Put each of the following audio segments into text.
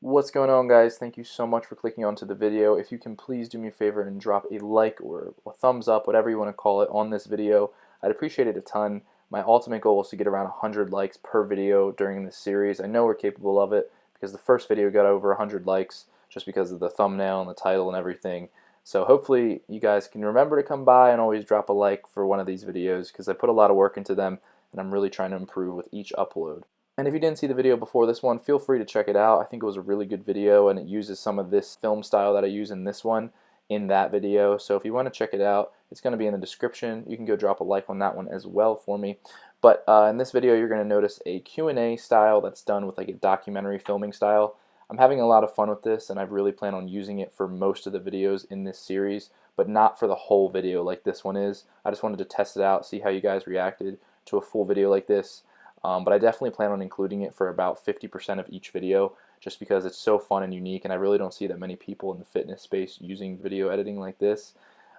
What's going on, guys? Thank you so much for clicking onto the video. If you can please do me a favor and drop a like or a thumbs up, whatever you want to call it, on this video, I'd appreciate it a ton. My ultimate goal is to get around 100 likes per video during this series. I know we're capable of it because the first video got over 100 likes just because of the thumbnail and the title and everything. So hopefully you guys can remember to come by and always drop a like for one of these videos because I put a lot of work into them and I'm really trying to improve with each upload. And if you didn't see the video before this one, feel free to check it out. I think it was a really good video and it uses some of this film style that I use in this one in that video. So if you want to check it out, it's going to be in the description. You can go drop a like on that one as well for me. But in this video, you're going to notice a Q&A style that's done with like a documentary filming style. I'm having a lot of fun with this and I really plan on using it for most of the videos in this series, but not for the whole video like this one is. I just wanted to test it out, see how you guys reacted to a full video like this. But I definitely plan on including it for about 50% of each video just because it's so fun and unique, and I really don't see that many people in the fitness space using video editing like this.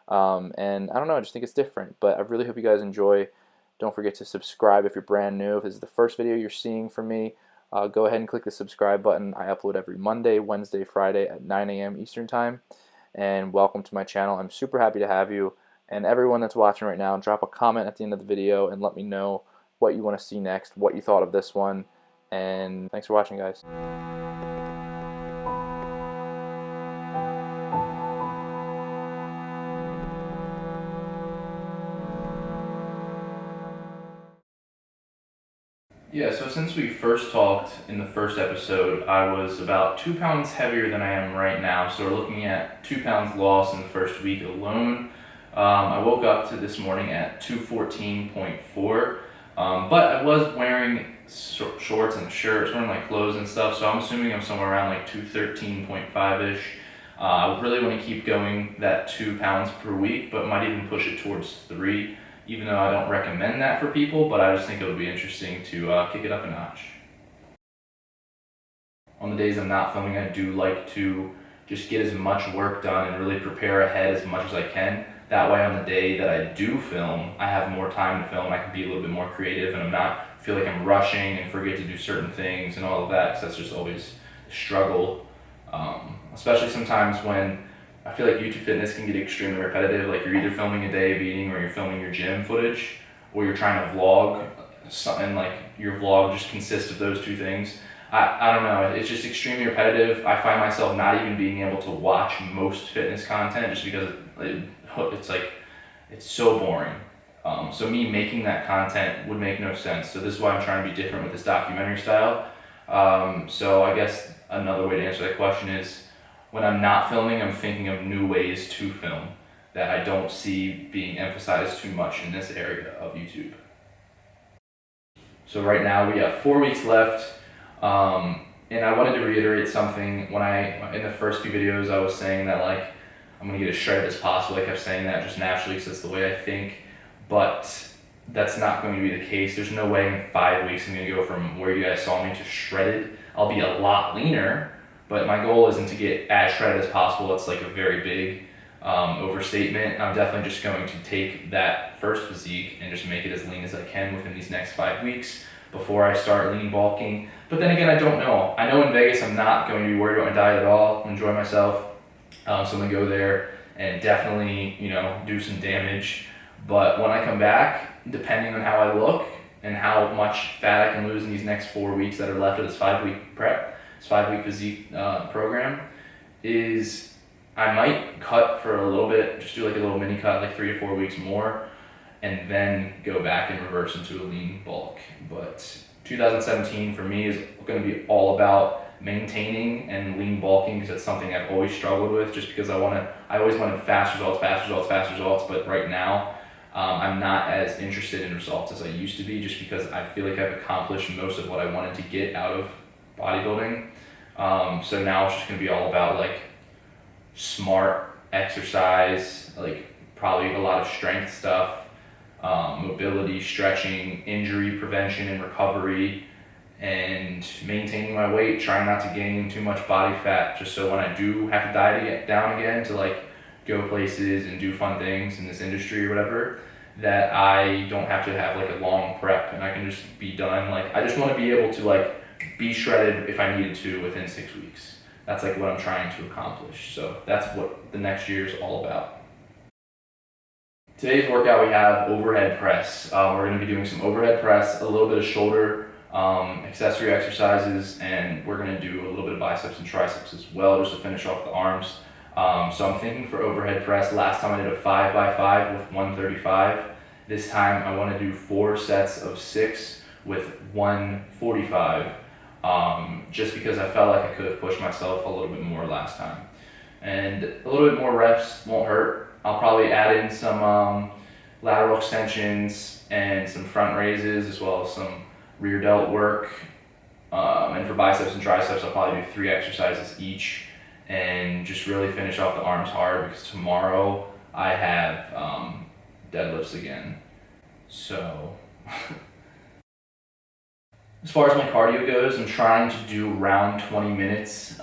And I don't know, I just think it's different, but I really hope you guys enjoy. Don't forget to subscribe if you're brand new. If this is the first video you're seeing from me, go ahead and click the subscribe button. I upload every Monday, Wednesday, Friday at 9 a.m. Eastern Time. And welcome to my channel. I'm super happy to have you. And everyone that's watching right now, drop a comment at the end of the video and let me know what you want to see next, what you thought of this one, and thanks for watching, guys. Yeah, so since we first talked in the first episode, I was about 2 pounds heavier than I am right now, so we're looking at 2 pounds lost in the first week alone. I woke up to this morning at 214.4. But I was wearing shorts and shirts, wearing like clothes and stuff, so I'm assuming I'm somewhere around like 213.5-ish. I really want to keep going that 2 pounds per week, but might even push it towards 3, even though I don't recommend that for people, but I just think it would be interesting to kick it up a notch. On the days I'm not filming, I do like to just get as much work done and really prepare ahead as much as I can. That way on the day that I do film, I have more time to film, I can be a little bit more creative and I'm not feel like I'm rushing and forget to do certain things and all of that, because that's just always a struggle. Especially sometimes when I feel like YouTube fitness can get extremely repetitive, like you're either filming a day of eating or you're filming your gym footage, or you're trying to vlog something like your vlog just consists of those two things. I don't know, it's just extremely repetitive. I find myself not even being able to watch most fitness content just because it's so boring. So me making that content would make no sense. So this is why I'm trying to be different with this documentary style. So I guess another way to answer that question is, when I'm not filming, I'm thinking of new ways to film that I don't see being emphasized too much in this area of YouTube. So right now we have 4 weeks left. And I wanted to reiterate something. In the first few videos, I was saying that like I'm gonna get as shredded as possible. I kept saying that just naturally because that's the way I think, but that's not going to be the case. There's no way in 5 weeks I'm gonna go from where you guys saw me to shredded. I'll be a lot leaner, but my goal isn't to get as shredded as possible. It's like a very big overstatement. I'm definitely just going to take that first physique and just make it as lean as I can within these next 5 weeks before I start lean bulking. But then again, I don't know. I know in Vegas I'm not going to be worried about my diet at all. Enjoy myself. So I'm gonna go there and definitely, do some damage. But when I come back, depending on how I look and how much fat I can lose in these next 4 weeks that are left of this 5-week prep, this 5-week physique program, is I might cut for a little bit, just do like a little mini cut, like 3 to 4 weeks more, and then go back and reverse into a lean bulk. But 2017 for me is going to be all about maintaining and lean bulking, because that's something I've always struggled with, just because I always wanted fast results, but right now I'm not as interested in results as I used to be, just because I feel like I've accomplished most of what I wanted to get out of bodybuilding. So now it's just going to be all about like smart exercise, like probably a lot of strength stuff, mobility, stretching, injury prevention and recovery, and maintaining my weight, trying not to gain too much body fat, just so when I do have to diet down again to like go places and do fun things in this industry or whatever, that I don't have to have like a long prep and I can just be done. Like I just want to be able to like be shredded if I needed to within 6 weeks. That's like what I'm trying to accomplish. So that's what the next year is all about. Today's workout, we have overhead press. We're going to be doing some overhead press, a little bit of shoulder accessory exercises, and we're going to do a little bit of biceps and triceps as well, just to finish off the arms. So I'm thinking for overhead press, last time I did a 5x5 with 135. This time I want to do 4 sets of 6 with 145, just because I felt like I could have pushed myself a little bit more last time. And a little bit more reps won't hurt. I'll probably add in some lateral extensions and some front raises, as well as some rear delt work. And for biceps and triceps, I'll probably do 3 exercises each, and just really finish off the arms hard, because tomorrow I have deadlifts again. So as far as my cardio goes, I'm trying to do around 20 minutes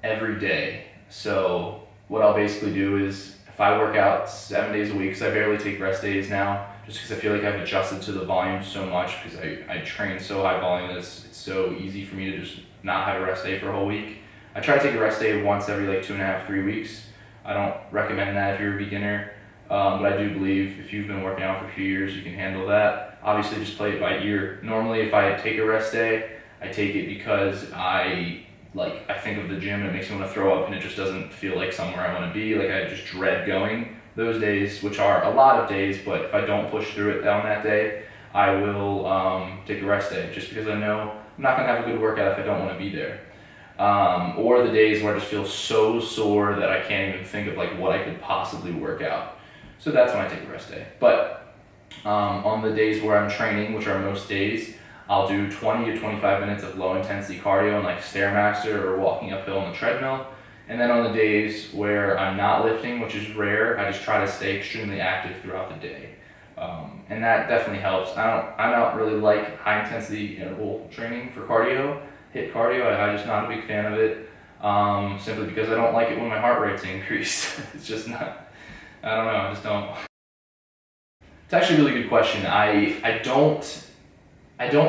every day. So what I'll basically do is, if I work out 7 days a week, because I barely take rest days now, just because I feel like I've adjusted to the volume so much, because I train so high volume that it's so easy for me to just not have a rest day for a whole week. I try to take a rest day once every like 2.5, 3 weeks. I don't recommend that if you're a beginner, but I do believe if you've been working out for a few years, you can handle that. Obviously, just play it by ear. Normally, if I take a rest day, I take it because I think of the gym and it makes me want to throw up, and it just doesn't feel like somewhere I want to be. Like, I just dread going those days, which are a lot of days, but if I don't push through it down that day, I will take a rest day, just because I know I'm not going to have a good workout if I don't want to be there. Or the days where I just feel so sore that I can't even think of like what I could possibly work out. So that's when I take a rest day. But on the days where I'm training, which are most days, I'll do 20 to 25 minutes of low intensity cardio and like Stairmaster or walking uphill on the treadmill. And then on the days where I'm not lifting, which is rare, I just try to stay extremely active throughout the day. And that definitely helps. I don't really like high intensity interval training for cardio, HIIT cardio. I'm just not a big fan of it, simply because I don't like it when my heart rate's increased. It's just not, I don't know, I just don't. It's actually a really good question. I don't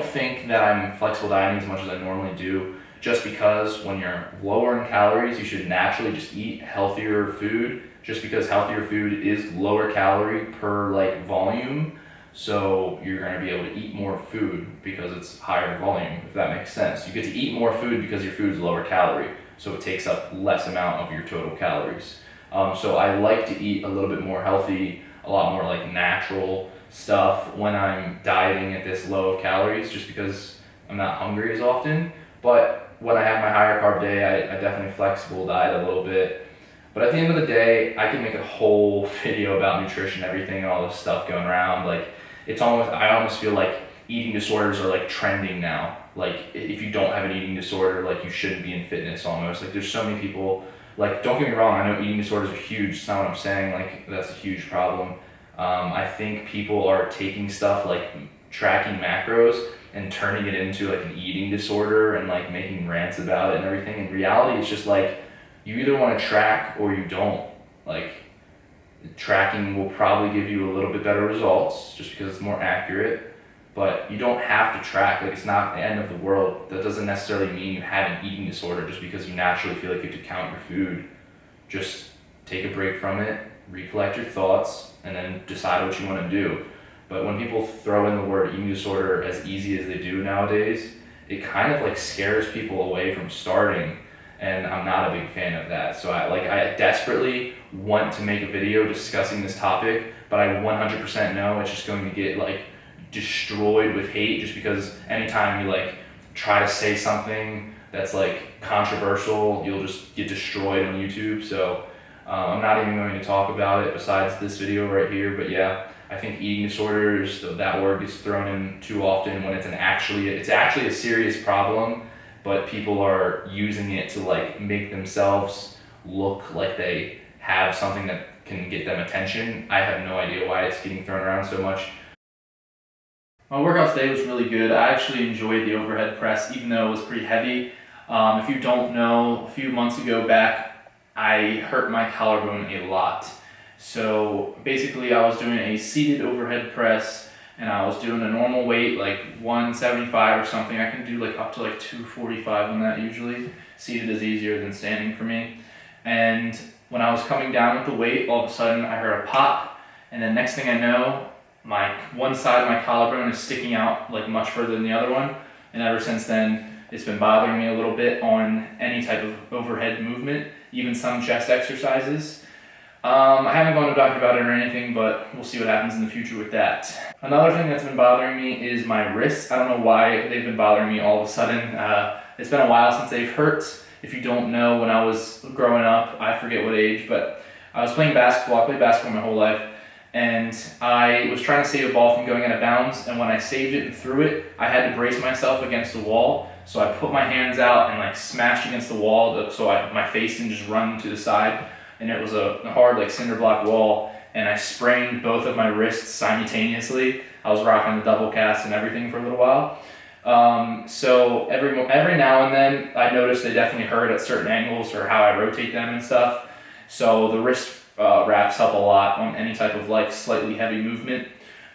think that I'm flexible dieting as much as I normally do, just because when you're lower in calories, you should naturally just eat healthier food, just because healthier food is lower calorie per like volume. So you're going to be able to eat more food because it's higher volume, if that makes sense. You get to eat more food because your food is lower calorie, so it takes up less amount of your total calories. So I like to eat a little bit more healthy, a lot more like natural stuff when I'm dieting at this low of calories, just because I'm not hungry as often. But when I have my higher carb day, I definitely flexible diet a little bit. But at the end of the day, I can make a whole video about nutrition, everything, and all this stuff going around. Like, I almost feel like eating disorders are like trending now. Like, if you don't have an eating disorder, like, you shouldn't be in fitness almost. Like, there's so many people, like, don't get me wrong, I know eating disorders are huge. It's not what I'm saying, like, that's a huge problem. I think people are taking stuff like tracking macros and turning it into like an eating disorder and like making rants about it and everything. In reality, it's just like, you either want to track or you don't. Like, tracking will probably give you a little bit better results just because it's more accurate, but you don't have to track. Like, it's not the end of the world. That doesn't necessarily mean you have an eating disorder just because you naturally feel like you have to count your food. Just take a break from it, recollect your thoughts, and then decide what you want to do. But when people throw in the word eating disorder as easy as they do nowadays, it kind of like scares people away from starting, and I'm not a big fan of that. So I desperately want to make a video discussing this topic, but I 100% know it's just going to get like destroyed with hate, just because anytime you like try to say something that's like controversial, you'll just get destroyed on YouTube. So I'm not even going to talk about it besides this video right here. But yeah, I think eating disorders, that word gets thrown in too often when it's actually a serious problem, but people are using it to like make themselves look like they have something that can get them attention. I have no idea why it's getting thrown around so much. My workout today was really good. I actually enjoyed the overhead press, even though it was pretty heavy. If you don't know, a few months ago back, I hurt my collarbone a lot. So basically I was doing a seated overhead press and I was doing a normal weight, like 175 or something. I can do like up to like 245 on that usually. Seated is easier than standing for me. And when I was coming down with the weight, all of a sudden I heard a pop, and then next thing I know, my one side of my collarbone is sticking out like much further than the other one. And ever since then, it's been bothering me a little bit on any type of overhead movement, even some chest exercises. I haven't gone to a doctor about it or anything, but we'll see what happens in the future with that. Another thing that's been bothering me is my wrists. I don't know why they've been bothering me all of a sudden. It's been a while since they've hurt. If you don't know, when I was growing up, I forget what age, but I was playing basketball. I played basketball my whole life, and I was trying to save a ball from going out of bounds, and when I saved it and threw it, I had to brace myself against the wall. So I put my hands out and like smashed against the wall so my face didn't just run to the side. And it was a hard like cinder block wall, and I sprained both of my wrists simultaneously. I was rocking the double cast and everything for a little while. So every now and then I notice they definitely hurt at certain angles or how I rotate them and stuff. So the wrist wraps help a lot on any type of like slightly heavy movement.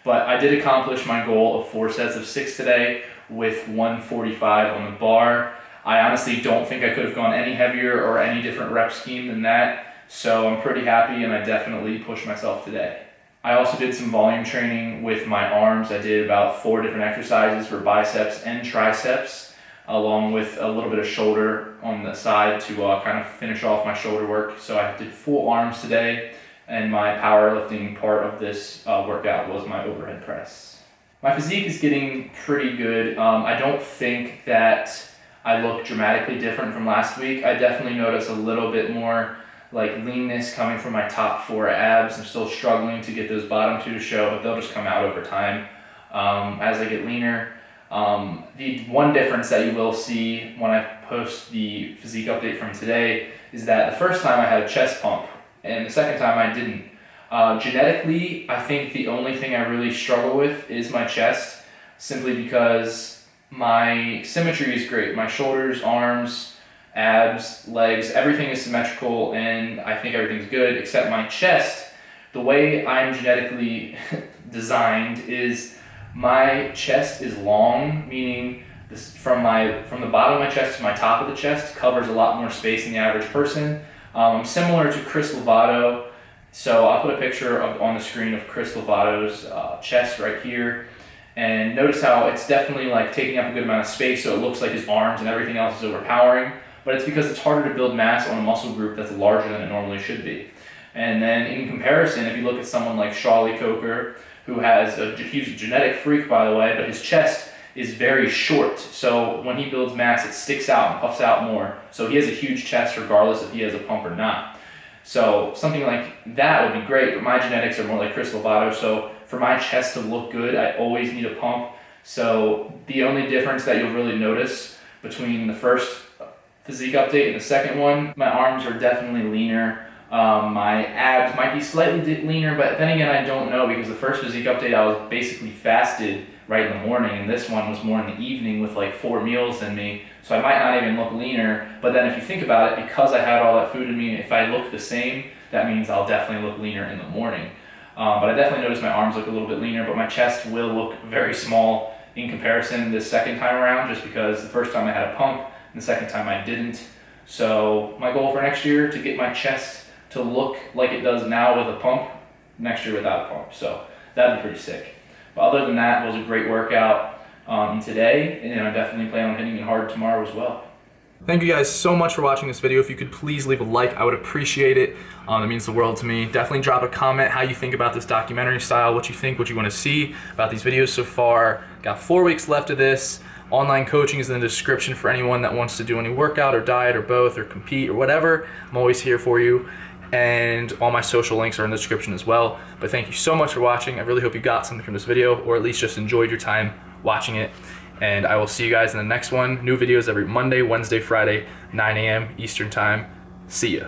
But I did accomplish my goal of 4 sets of 6 today with 145 on the bar. I honestly don't think I could have gone any heavier or any different rep scheme than that. So I'm pretty happy, and I definitely pushed myself today. I also did some volume training with my arms. I did about 4 different exercises for biceps and triceps, along with a little bit of shoulder on the side to kind of finish off my shoulder work. So I did full arms today, and my powerlifting part of this workout was my overhead press. My physique is getting pretty good. I don't think that I look dramatically different from last week. I definitely notice a little bit more like leanness coming from my top 4 abs. I'm still struggling to get those bottom 2 to show, but they'll just come out over time as I get leaner. The one difference that you will see when I post the physique update from today is that the first time I had a chest pump, and the second time I didn't. Genetically, I think the only thing I really struggle with is my chest, simply because my symmetry is great. My shoulders, arms, abs, legs, everything is symmetrical, and I think everything's good, except my chest. The way I'm genetically designed is my chest is long, meaning this from the bottom of my chest to my top of the chest covers a lot more space than the average person. I'm similar to Chris Lovato, so I'll put a picture on the screen of Chris Lovato's chest right here. And notice how it's definitely like taking up a good amount of space, so it looks like his arms and everything else is overpowering. But it's because it's harder to build mass on a muscle group that's larger than it normally should be. And then in comparison, if you look at someone like Charlie Coker, who has he's a genetic freak, by the way, but his chest is very short. So when he builds mass, it sticks out and puffs out more. So he has a huge chest regardless if he has a pump or not. So something like that would be great, but my genetics are more like Chris Lovato. So for my chest to look good, I always need a pump. So the only difference that you'll really notice between the first physique update and the second one, my arms are definitely leaner. My abs might be slightly leaner, but then again, I don't know, because the first physique update I was basically fasted right in the morning, and this one was more in the evening with like 4 meals in me, so I might not even look leaner. But then if you think about it, because I had all that food in me, if I look the same, that means I'll definitely look leaner in the morning. But I definitely noticed my arms look a little bit leaner, but my chest will look very small in comparison this second time around, just because the first time I had a pump and the second time I didn't. So my goal for next year, to get my chest to look like it does now with a pump, next year without a pump. So that'd be pretty sick. But other than that, it was a great workout today, and I definitely plan on hitting it hard tomorrow as well. Thank you guys so much for watching this video. If you could please leave a like, I would appreciate it. It means the world to me. Definitely drop a comment how you think about this documentary style, what you think, what you want to see about these videos so far. Got 4 weeks left of this. Online coaching is in the description for anyone that wants to do any workout or diet or both or compete or whatever. I'm always here for you. And all my social links are in the description as well. But thank you so much for watching. I really hope you got something from this video, or at least just enjoyed your time watching it. And I will see you guys in the next one. New videos every Monday, Wednesday, Friday, 9 a.m. Eastern time. See ya.